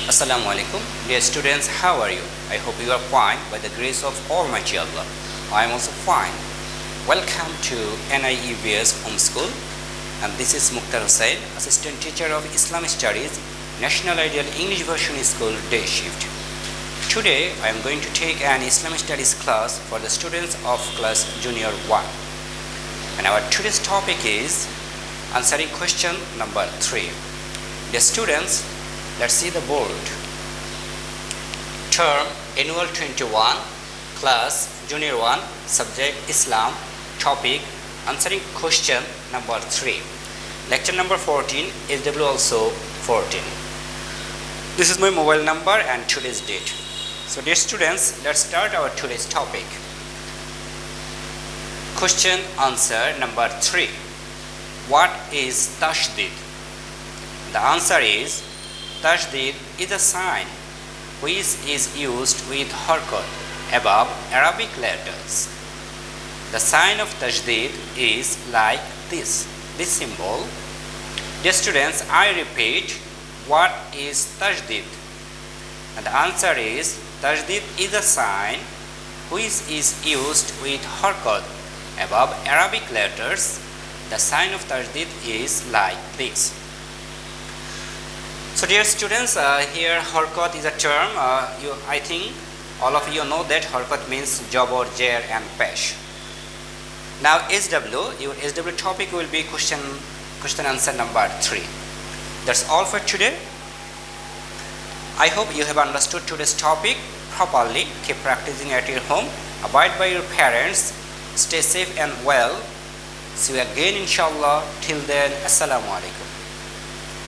Assalamu alaikum. Dear students, how are you? I hope you are fine by the grace of Almighty Allah. I am also fine. Welcome to NIEVS Homeschool, and this is Mokter Hossain, Assistant Teacher of Islamic Studies, National Ideal English Version School Day Shift. Today I am going to take an Islamic Studies class for the students of class Junior 1. And our today's topic is answering question number 3. Dear students, let's see the board. Term Annual 21, Class Junior 1, Subject Islam, Topic Answering question number 3. Lecture number 14, SW also 14. This is my mobile number and today's date. So dear students, let's start our today's topic. Question answer number 3. What is tashdid? The answer is tashdid is a sign which is used with harkat above Arabic letters. The sign of tashdid is like this symbol. Dear students, I repeat, what is tashdid? And the answer is tashdid is a sign which is used with harkat above Arabic letters. The sign of tashdid is like this. So dear students, here harkat is a term. I think all of you know that harkat means jabr, jar and pesh. Now SW, your SW topic will be question answer number 3. That's all for today. I hope you have understood today's topic properly. Keep practicing at your home. Abide by your parents. Stay safe and well. See you again inshallah. Till then, Assalamu alaikum.